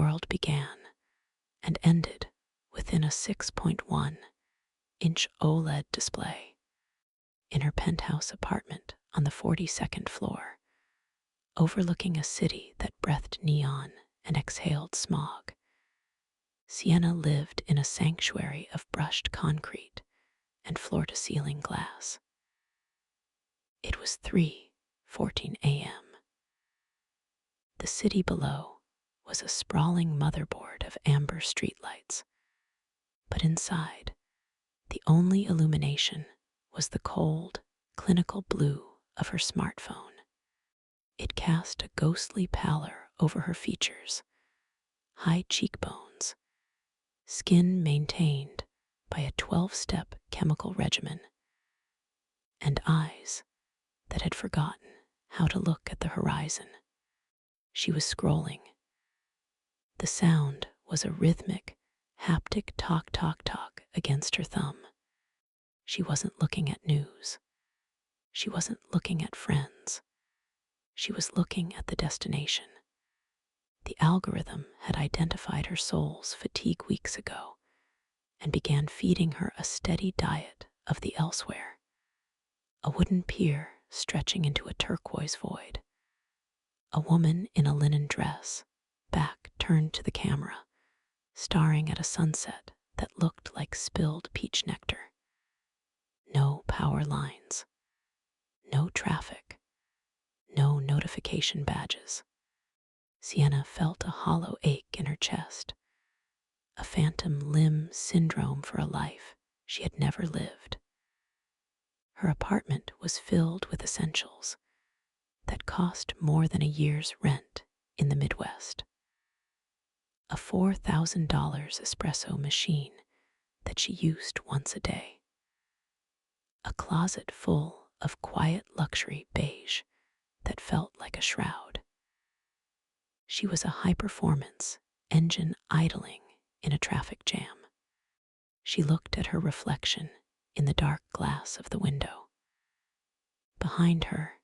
world began and ended within a 6.1-inch OLED display. In her penthouse apartment on the 42nd floor, overlooking a city that breathed neon and exhaled smog, Sienna lived in a sanctuary of brushed concrete and floor-to-ceiling glass. It was 3:14 a.m. The city below was a sprawling motherboard of amber streetlights, but inside, the only illumination was the cold, clinical blue of her smartphone. It cast a ghostly pallor over her features, high cheekbones, skin maintained by a 12-step chemical regimen, and eyes that had forgotten how to look at the horizon. She was scrolling. The sound was a rhythmic, haptic talk against her thumb. She wasn't looking at news. She wasn't looking at friends. She was looking at the destination. The algorithm had identified her soul's fatigue weeks ago and began feeding her a steady diet of the elsewhere. A wooden pier stretching into a turquoise void. A woman in a linen dress, back turned to the camera, staring at a sunset that looked like spilled peach nectar. No power lines. No traffic. No notification badges. Sienna felt a hollow ache in her chest, a phantom limb syndrome for a life she had never lived. Her apartment was filled with essentials that cost more than a year's rent in the Midwest. A $4,000 espresso machine that she used once a day. A closet full of quiet luxury beige that felt like a shroud. She was a high-performance engine idling in a traffic jam. She looked at her reflection in the dark glass of the window. Behind her,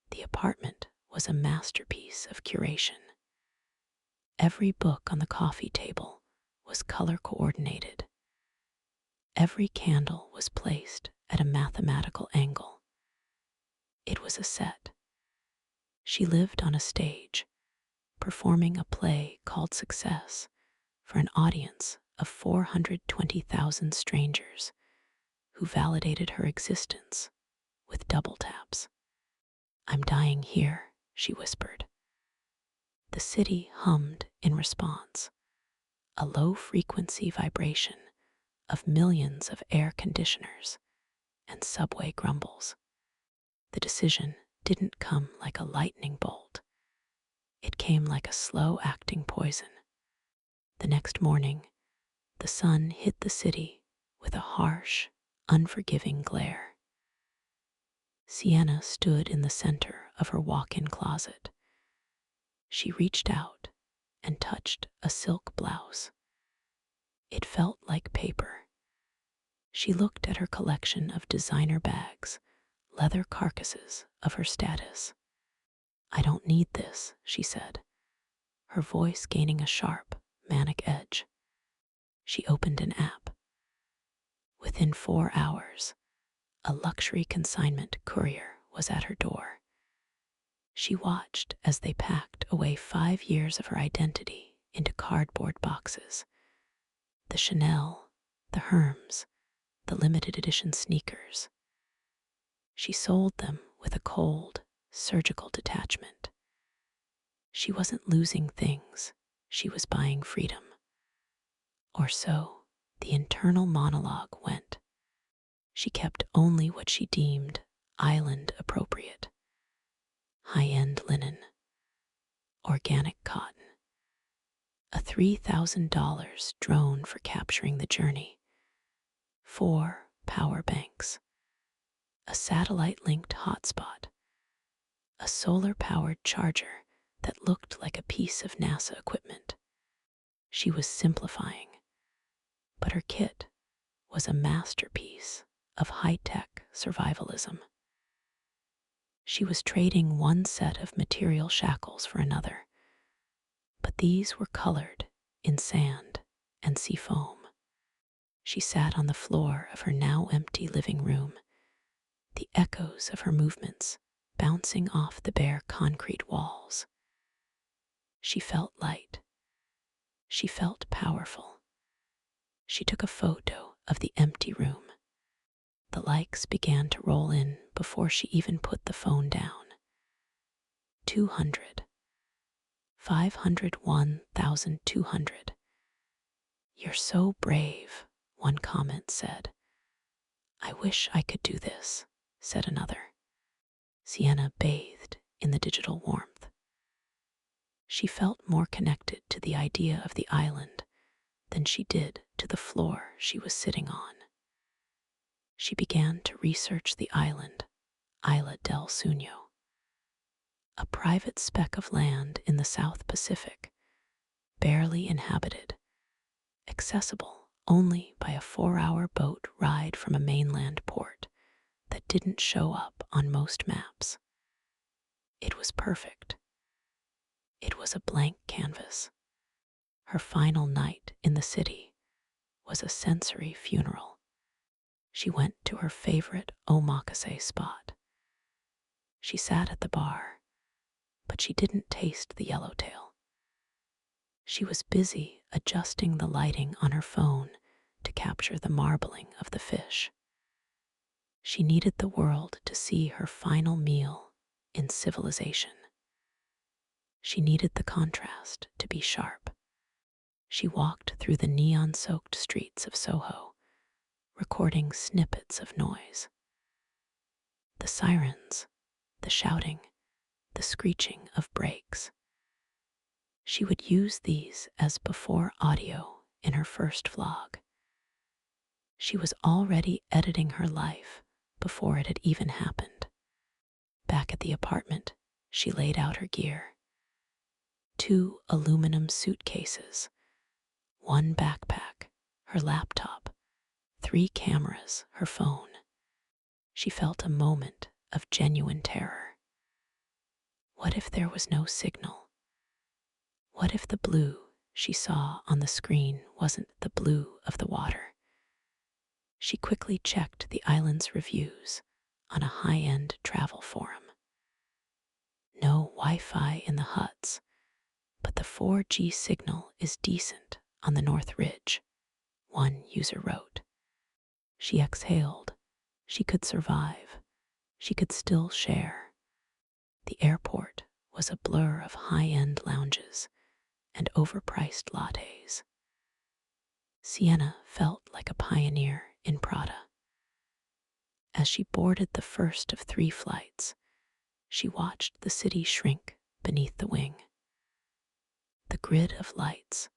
the apartment was a masterpiece of curation. Every book on the coffee table was color-coordinated. Every candle was placed at a mathematical angle. It was a set. She lived on a stage, performing a play called Success for an audience of 420,000 strangers who validated her existence with double taps. "I'm dying here," she whispered. The city hummed in response, a low-frequency vibration of millions of air conditioners and subway grumbles. The decision didn't come like a lightning bolt. It came like a slow-acting poison. The next morning, the sun hit the city with a harsh, unforgiving glare. Sienna stood in the center of her walk-in closet. She reached out and touched a silk blouse. It felt like paper. She looked at her collection of designer bags, leather carcasses of her status. "I don't need this," she said, her voice gaining a sharp, manic edge. She opened an app. Within 4 hours, a luxury consignment courier was at her door. She watched as they packed away 5 years of her identity into cardboard boxes. The Chanel, the Hermes, the limited edition sneakers. She sold them with a cold, surgical detachment. She wasn't losing things, she was buying freedom. Or so the internal monologue went. She kept only what she deemed island appropriate. High-end linen, organic cotton, a $3,000 drone for capturing the journey, 4 power banks, a satellite-linked hotspot, a solar-powered charger that looked like a piece of NASA equipment. She was simplifying, but her kit was a masterpiece of high-tech survivalism. She was trading one set of material shackles for another, but these were colored in sand and sea foam. She sat on the floor of her now empty living room, the echoes of her movements bouncing off the bare concrete walls. She felt light. She felt powerful. She took a photo of the empty room. The likes began to roll in before she even put the phone down. 200. 501,200. You're so brave, one comment said. I wish I could do this, said another. Sienna bathed in the digital warmth. She felt more connected to the idea of the island than she did to the floor she was sitting on. She began to research the island, Isla del Sueño, a private speck of land in the South Pacific, barely inhabited, accessible only by a 4-hour boat ride from a mainland port that didn't show up on most maps. It was perfect. It was a blank canvas. Her final night in the city was a sensory funeral. She went to her favorite omakase spot. She sat at the bar, but she didn't taste the yellowtail. She was busy adjusting the lighting on her phone to capture the marbling of the fish. She needed the world to see her final meal in civilization. She needed the contrast to be sharp. She walked through the neon-soaked streets of Soho, recording snippets of noise. The sirens, the shouting, the screeching of brakes. She would use these as before audio in her first vlog. She was already editing her life before it had even happened. Back at the apartment, she laid out her gear. 2 aluminum suitcases, 1 backpack, her laptop, 3 cameras, her phone. She felt a moment of genuine terror. What if there was no signal? What if the blue she saw on the screen wasn't the blue of the water? She quickly checked the island's reviews on a high-end travel forum. No Wi-Fi in the huts, but the 4G signal is decent on the North Ridge, one user wrote. She exhaled. She could survive. She could still share. The airport was a blur of high-end lounges and overpriced lattes. Sienna felt like a pioneer in Prada. As she boarded the first of 3 flights, she watched the city shrink beneath the wing. The grid of lights,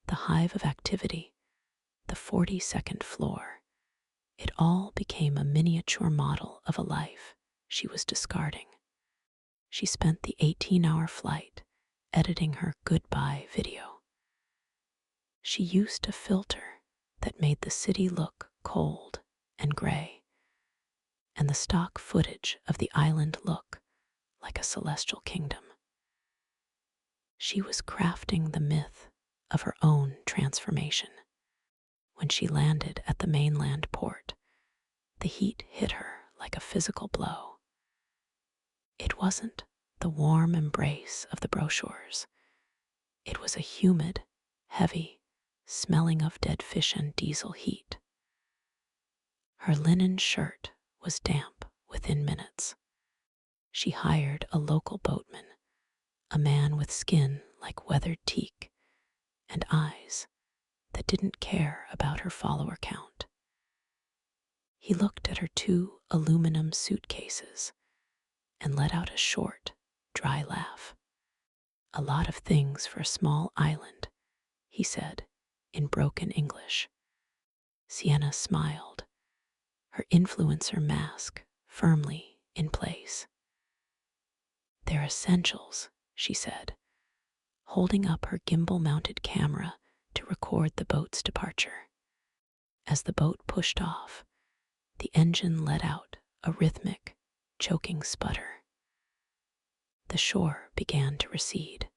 the hive of activity, the 42nd floor, it all became a miniature model of a life she was discarding. She spent the 18-hour flight editing her goodbye video. She used a filter that made the city look cold and gray, and the stock footage of the island look like a celestial kingdom. She was crafting the myth of her own transformation. When she landed at the mainland port, the heat hit her like a physical blow. It wasn't the warm embrace of the brochures. It was a humid, heavy, smelling of dead fish and diesel heat. Her linen shirt was damp within minutes. She hired a local boatman, a man with skin like weathered teak and eyes that didn't care about her follower count. He looked at her 2 aluminum suitcases and let out a short, dry laugh. A lot of things for a small island, he said in broken English. Sienna smiled, her influencer mask firmly in place. They're essentials, she said, holding up her gimbal-mounted camera to record the boat's departure. As the boat pushed off, the engine let out a rhythmic, choking sputter. The shore began to recede.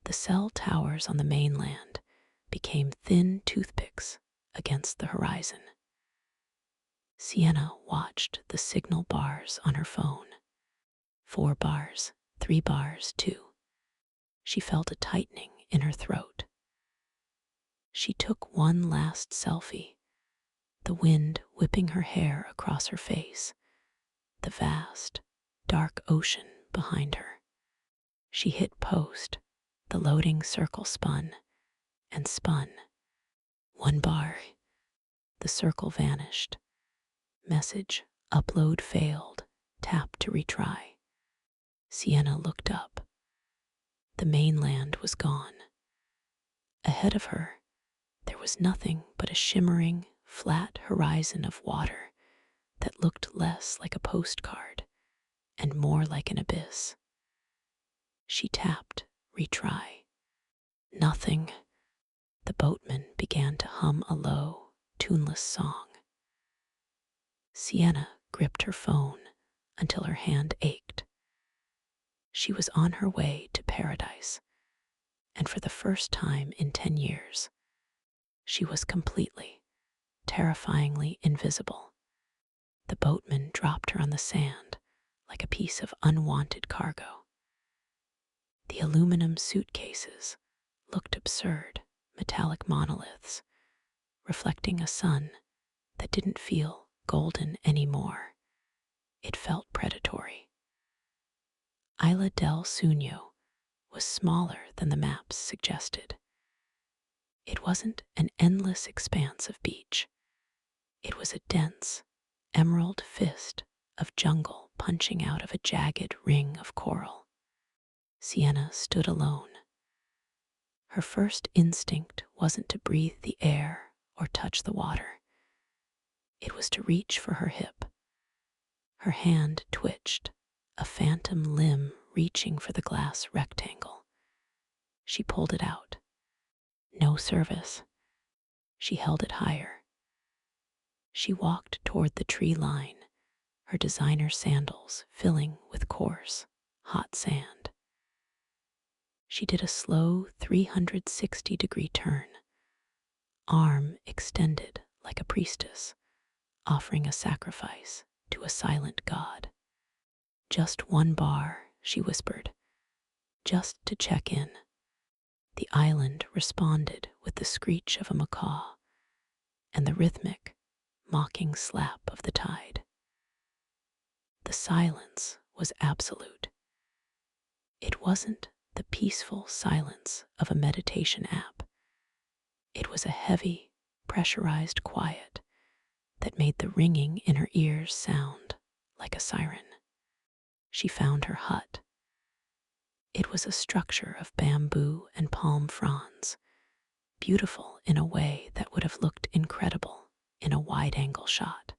The cell towers on the mainland became thin toothpicks against the horizon. Sienna watched the signal bars on her phone. 4 bars, 3 bars, 2. She felt a tightening in her throat. She took one last selfie, the wind whipping her hair across her face, the vast, dark ocean behind her. She hit post, the loading circle spun and spun. 1 bar. The circle vanished. Message, upload failed. Tap to retry. Sienna looked up. The mainland was gone. Ahead of her, there was nothing but a shimmering, flat horizon of water that looked less like a postcard and more like an abyss. She tapped retry. Nothing. The boatman began to hum a low, tuneless song. Sienna gripped her phone until her hand ached. She was on her way to paradise, and for the first time in 10 years, she was completely, terrifyingly invisible. The boatman dropped her on the sand like a piece of unwanted cargo. The aluminum suitcases looked absurd, metallic monoliths, reflecting a sun that didn't feel golden anymore. It felt predatory. Isla del Sueño was smaller than the maps suggested. It wasn't an endless expanse of beach. It was a dense, emerald fist of jungle punching out of a jagged ring of coral. Sienna stood alone. Her first instinct wasn't to breathe the air or touch the water. It was to reach for her hip. Her hand twitched, a phantom limb reaching for the glass rectangle. She pulled it out. No service. She held it higher. She walked toward the tree line, her designer sandals filling with coarse, hot sand. She did a slow 360-degree turn, arm extended like a priestess, offering a sacrifice to a silent god. Just 1 bar, she whispered, just to check in. The island responded with the screech of a macaw and the rhythmic, mocking slap of the tide. The silence was absolute. It wasn't the peaceful silence of a meditation app. It was a heavy, pressurized quiet that made the ringing in her ears sound like a siren. She found her hut. It was a structure of bamboo and palm fronds, beautiful in a way that would have looked incredible in a wide-angle shot.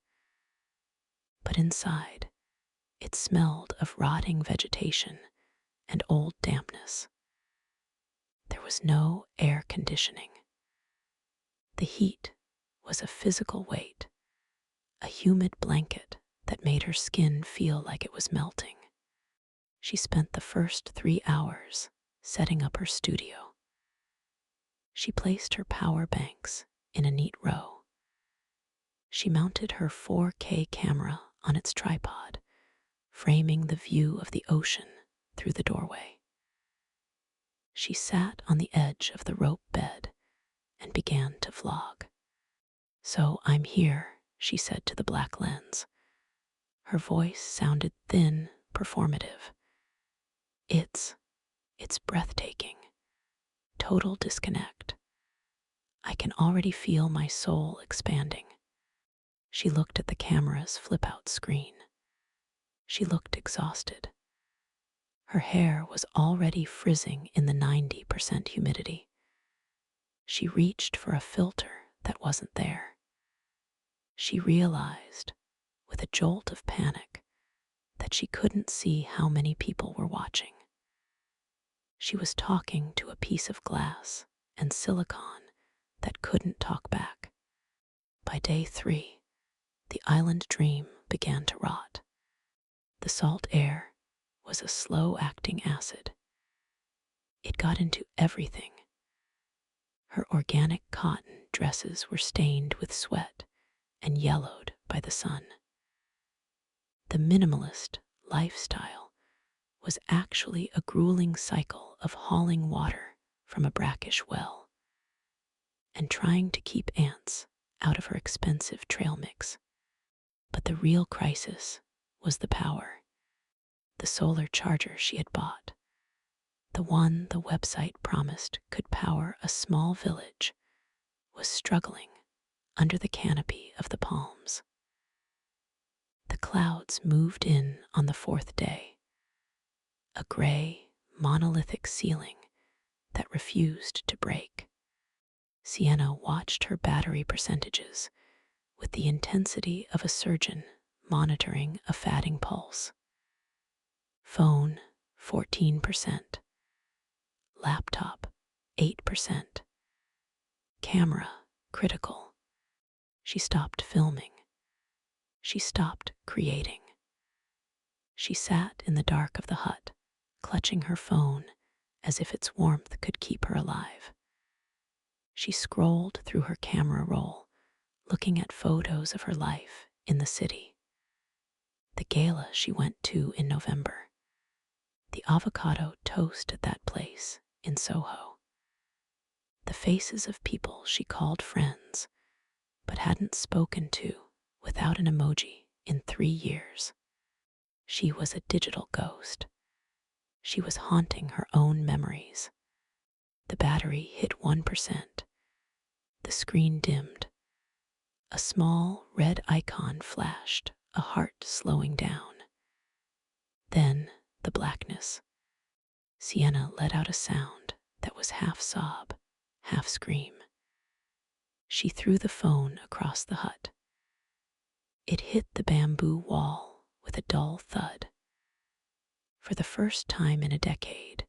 But inside, it smelled of rotting vegetation and old dampness. There was no air conditioning. The heat was a physical weight, a humid blanket that made her skin feel like it was melting. She spent the first 3 hours setting up her studio. She placed her power banks in a neat row. She mounted her 4K camera on its tripod, framing the view of the ocean through the doorway. She sat on the edge of the rope bed and began to vlog. "So I'm here," she said to the black lens. Her voice sounded thin, performative. It's breathtaking. Total disconnect. I can already feel my soul expanding." She looked at the camera's flip-out screen. She looked exhausted. Her hair was already frizzing in the 90% humidity. She reached for a filter that wasn't there. She realized, with a jolt of panic, that she couldn't see how many people were watching. She was talking to a piece of glass and silicone that couldn't talk back. By day 3, the island dream began to rot. The salt air was a slow-acting acid. It got into everything. Her organic cotton dresses were stained with sweat and yellowed by the sun. The minimalist lifestyle was actually a grueling cycle of hauling water from a brackish well and trying to keep ants out of her expensive trail mix. But the real crisis was the power. The solar charger she had bought, the one the website promised could power a small village, was struggling under the canopy of the palms. The clouds moved in on the fourth day, a gray, monolithic ceiling that refused to break. Sienna watched her battery percentages with the intensity of a surgeon monitoring a fatting pulse. Phone, 14%. Laptop, 8%. Camera, critical. She stopped filming. She stopped creating. She sat in the dark of the hut, clutching her phone as if its warmth could keep her alive. She scrolled through her camera roll, looking at photos of her life in the city. The gala she went to in November. The avocado toast at that place in Soho. The faces of people she called friends, but hadn't spoken to without an emoji in 3 years. She was a digital ghost. She was haunting her own memories. The battery hit 1%. The screen dimmed. A small red icon flashed, a heart slowing down. Then the blackness. Sienna let out a sound that was half sob, half scream. She threw the phone across the hut. It hit the bamboo wall with a dull thud. For the first time in a decade,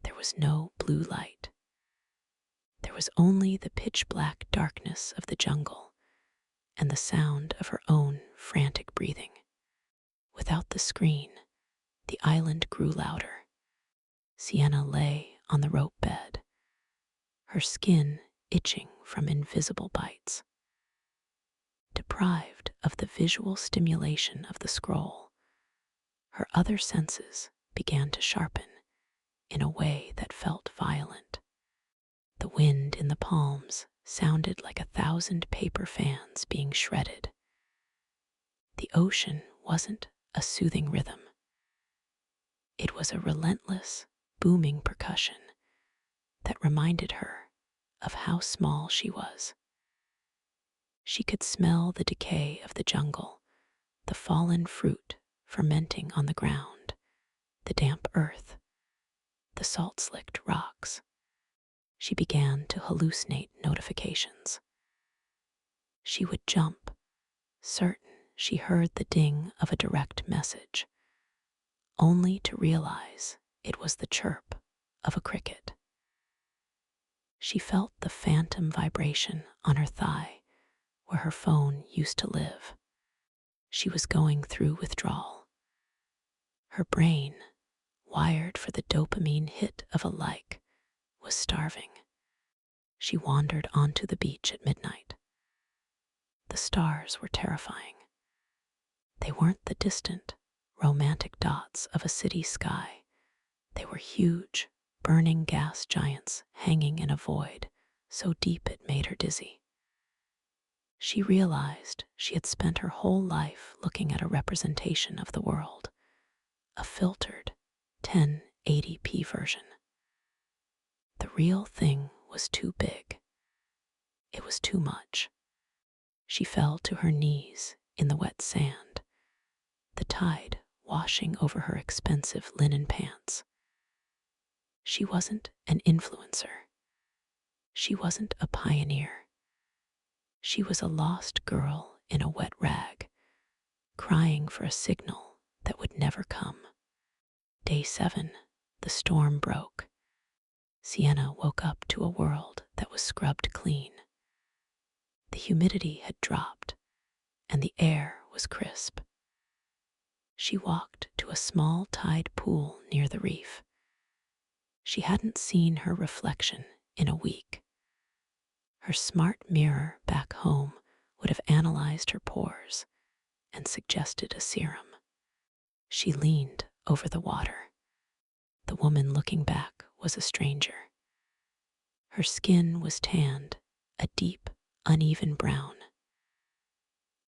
there was no blue light. There was only the pitch-black darkness of the jungle and the sound of her own frantic breathing. Without the screen, the island grew louder. Sienna lay on the rope bed, her skin itching from invisible bites. Deprived of the visual stimulation of the scroll, her other senses began to sharpen in a way that felt violent. The wind in the palms sounded like 1,000 paper fans being shredded. The ocean wasn't a soothing rhythm. It was a relentless, booming percussion that reminded her of how small she was. She could smell the decay of the jungle, the fallen fruit fermenting on the ground, the damp earth, the salt-slicked rocks. She began to hallucinate notifications. She would jump, certain she heard the ding of a direct message, only to realize it was the chirp of a cricket. She felt the phantom vibration on her thigh where her phone used to live. She was going through withdrawal. Her brain, wired for the dopamine hit of a like, was starving. She wandered onto the beach at midnight. The stars were terrifying. They weren't the distant, romantic dots of a city sky. They were huge, burning gas giants hanging in a void so deep it made her dizzy. She realized she had spent her whole life looking at a representation of the world, a filtered 1080p version. The real thing was too big. It was too much. She fell to her knees in the wet sand, the tide washing over her expensive linen pants. She wasn't an influencer. She wasn't a pioneer. She was a lost girl in a wet rag, crying for a signal that would never come. Day 7, the storm broke. Sienna woke up to a world that was scrubbed clean. The humidity had dropped, and the air was crisp. She walked to a small tide pool near the reef. She hadn't seen her reflection in a week. Her smart mirror back home would have analyzed her pores and suggested a serum. She leaned over the water. The woman looking back was a stranger. Her skin was tanned, a deep, uneven brown.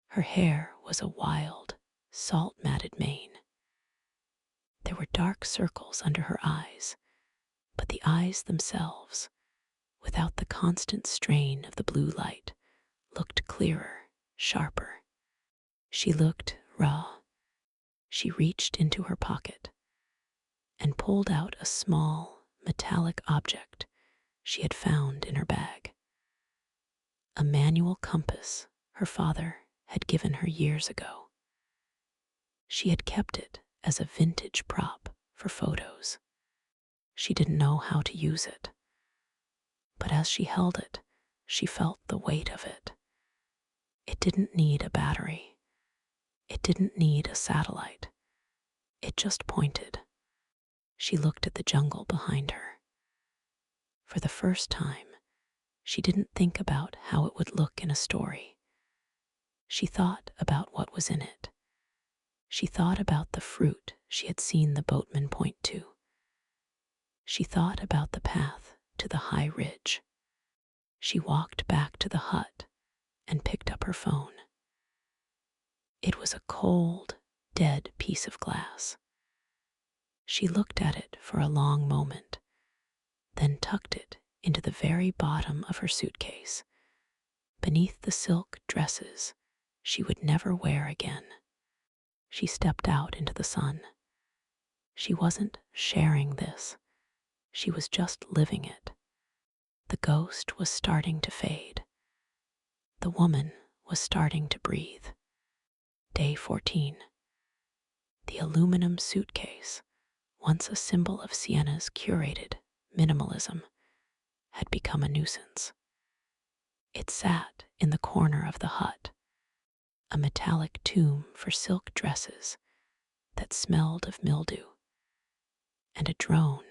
Her hair was a wild, salt-matted mane. There were dark circles under her eyes, but the eyes themselves, without the constant strain of the blue light, looked clearer, sharper. She looked raw. She reached into her pocket and pulled out a small, metallic object she had found in her bag. A manual compass her father had given her years ago. She had kept it as a vintage prop for photos. She didn't know how to use it, but as she held it, she felt the weight of it. It didn't need a battery. It didn't need a satellite. It just pointed. She looked at the jungle behind her. For the first time, she didn't think about how it would look in a story. She thought about what was in it. She thought about the fruit she had seen the boatman point to. She thought about the path to the high ridge. She walked back to the hut and picked up her phone. It was a cold, dead piece of glass. She looked at it for a long moment, then tucked it into the very bottom of her suitcase, beneath the silk dresses she would never wear again. She stepped out into the sun. She wasn't sharing this. She was just living it. The ghost was starting to fade. The woman was starting to breathe. Day 14. The aluminum suitcase, once a symbol of Sienna's curated minimalism, had become a nuisance. It sat in the corner of the hut, a metallic tomb for silk dresses that smelled of mildew, and a drone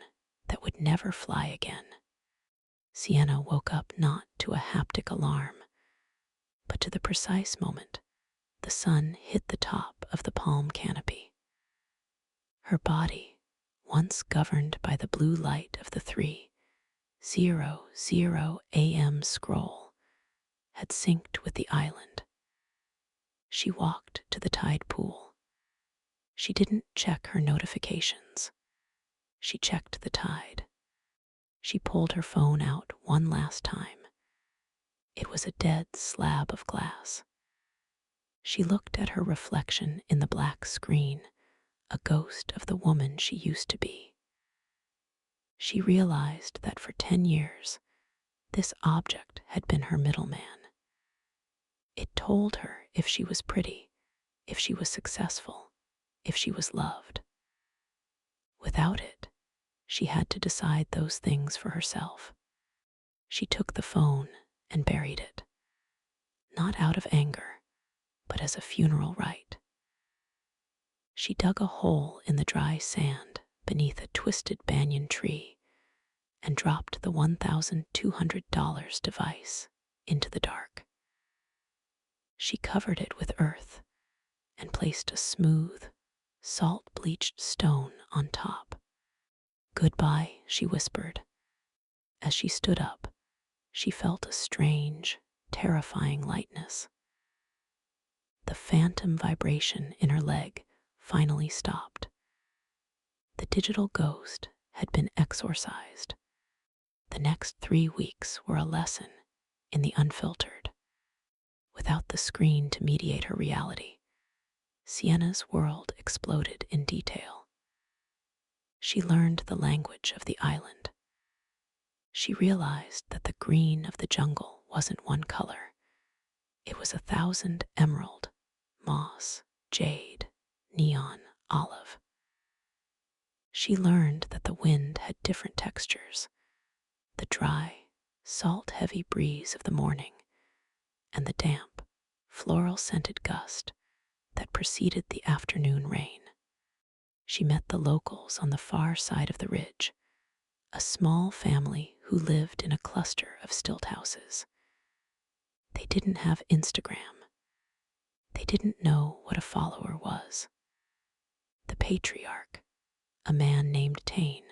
that would never fly again. Sienna woke up not to a haptic alarm, but to the precise moment the sun hit the top of the palm canopy. Her body, once governed by the blue light of the 3:00 a.m. scroll, had synced with the island. She walked to the tide pool. She didn't check her notifications. She checked the tide. She pulled her phone out one last time. It was a dead slab of glass. She looked at her reflection in the black screen, a ghost of the woman she used to be. She realized that for 10 years, this object had been her middleman. It told her if she was pretty, if she was successful, if she was loved. Without it, she had to decide those things for herself. She took the phone and buried it, not out of anger, but as a funeral rite. She dug a hole in the dry sand beneath a twisted banyan tree and dropped the $1,200 device into the dark. She covered it with earth and placed a smooth, salt-bleached stone on top. "Goodbye," she whispered. As she stood up, she felt a strange, terrifying lightness. The phantom vibration in her leg finally stopped. The digital ghost had been exorcised. The next 3 weeks were a lesson in the unfiltered. Without the screen to mediate her reality, Sienna's world exploded in detail. She learned the language of the island. She realized that the green of the jungle wasn't one color. It was 1,000 emerald, moss, jade, neon, olive. She learned that the wind had different textures, the dry, salt-heavy breeze of the morning, and the damp, floral-scented gust that preceded the afternoon rain. She met the locals on the far side of the ridge, a small family who lived in a cluster of stilt houses. They didn't have Instagram. They didn't know what a follower was. The patriarch, a man named Tane,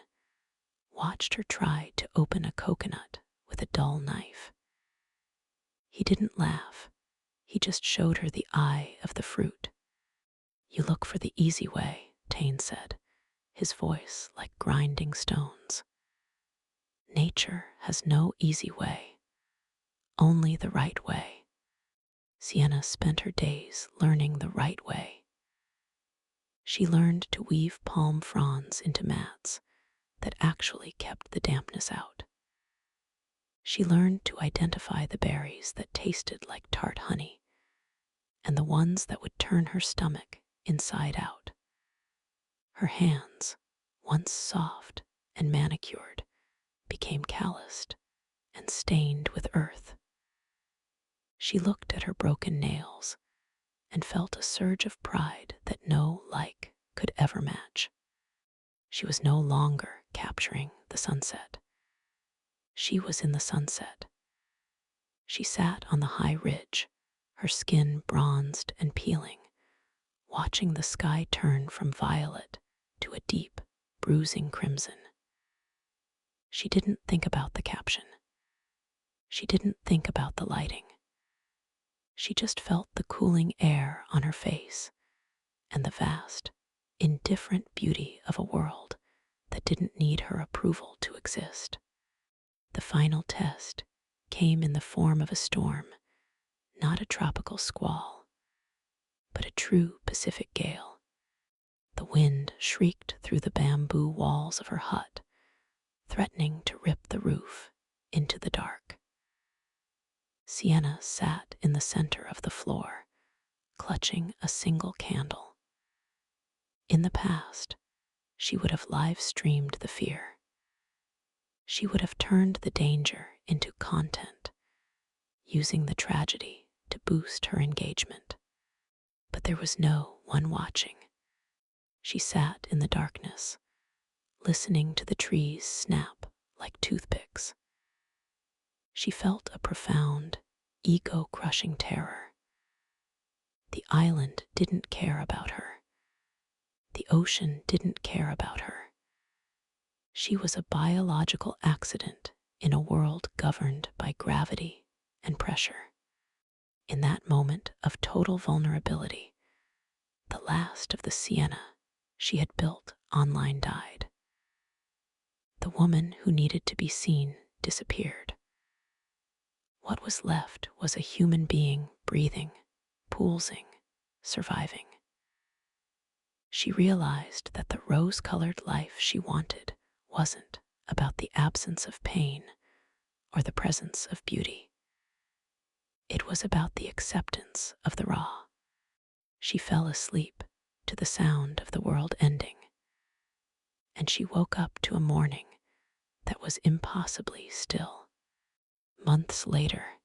watched her try to open a coconut with a dull knife. He didn't laugh. He just showed her the eye of the fruit. "You look for the easy way," Tane said, his voice like grinding stones. "Nature has no easy way, only the right way." Sienna spent her days learning the right way. She learned to weave palm fronds into mats that actually kept the dampness out. She learned to identify the berries that tasted like tart honey and the ones that would turn her stomach inside out. Her hands, once soft and manicured, became calloused and stained with earth. She looked at her broken nails and felt a surge of pride that no like could ever match. She was no longer capturing the sunset. She was in the sunset. She sat on the high ridge, her skin bronzed and peeling, watching the sky turn from violet to a deep, bruising crimson. She didn't think about the caption. She didn't think about the lighting. She just felt the cooling air on her face and the vast, indifferent beauty of a world that didn't need her approval to exist. The final test came in the form of a storm, not a tropical squall, but a true Pacific gale. The wind shrieked through the bamboo walls of her hut, threatening to rip the roof into the dark. Sienna sat in the center of the floor, clutching a single candle. In the past, she would have live-streamed the fear. She would have turned the danger into content, using the tragedy to boost her engagement. But there was no one watching. She sat in the darkness, listening to the trees snap like toothpicks. She felt a profound, ego-crushing terror. The island didn't care about her. The ocean didn't care about her. She was a biological accident in a world governed by gravity and pressure. In that moment of total vulnerability, the last of the Sienna she had built online died. The woman who needed to be seen disappeared. What was left was a human being breathing, pulsing, surviving. She realized that the rose-colored life she wanted wasn't about the absence of pain or the presence of beauty. It was about the acceptance of the raw. She fell asleep to the sound of the world ending, and she woke up to a morning that was impossibly still. Months later,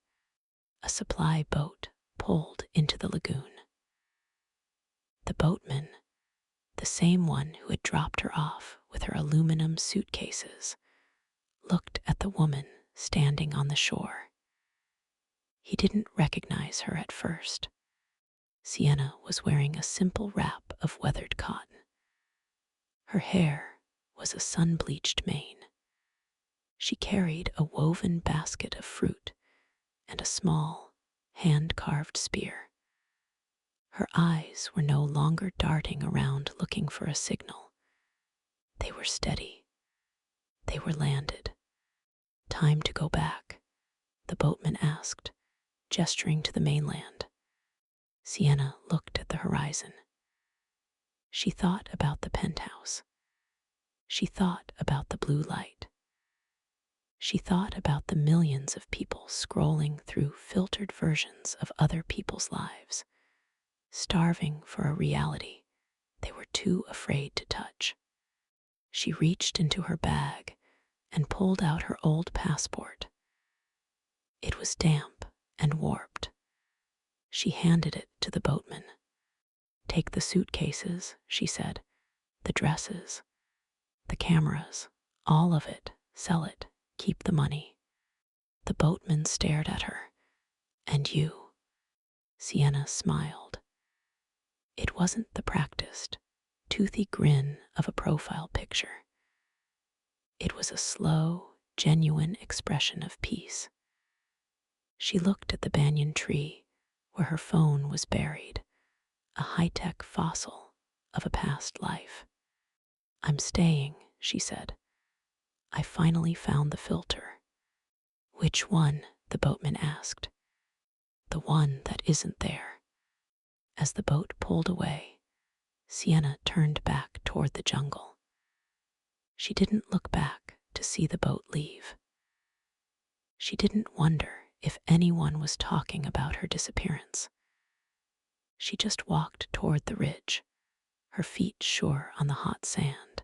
a supply boat pulled into the lagoon. The boatman, the same one who had dropped her off with her aluminum suitcases, looked at the woman standing on the shore. He didn't recognize her at first. Sienna was wearing a simple wrap of weathered cotton. Her hair was a sun-bleached mane. She carried a woven basket of fruit and a small, hand-carved spear. Her eyes were no longer darting around looking for a signal. They were steady. They were landed. "Time to go back?" the boatman asked, gesturing to the mainland. Sienna looked at the horizon. She thought about the penthouse. She thought about the blue light. She thought about the millions of people scrolling through filtered versions of other people's lives, starving for a reality they were too afraid to touch. She reached into her bag and pulled out her old passport. It was damp and warped. She handed it to the boatman. "Take the suitcases," she said, "the dresses, the cameras, all of it. Sell it. Keep the money. The boatman stared at her. And you? Sienna smiled. It wasn't the practiced, toothy grin of a profile picture. It was a slow, genuine expression of peace. She looked at the banyan tree where her phone was buried, a high-tech fossil of a past life. I'm staying, she said. I finally found the filter. Which one? The boatman asked. The one that isn't there. As the boat pulled away, Sienna turned back toward the jungle. She didn't look back to see the boat leave. She didn't wonder if anyone was talking about her disappearance. She just walked toward the ridge, her feet sure on the hot sand,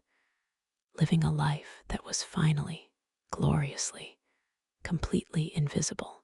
living a life that was finally, gloriously, completely invisible.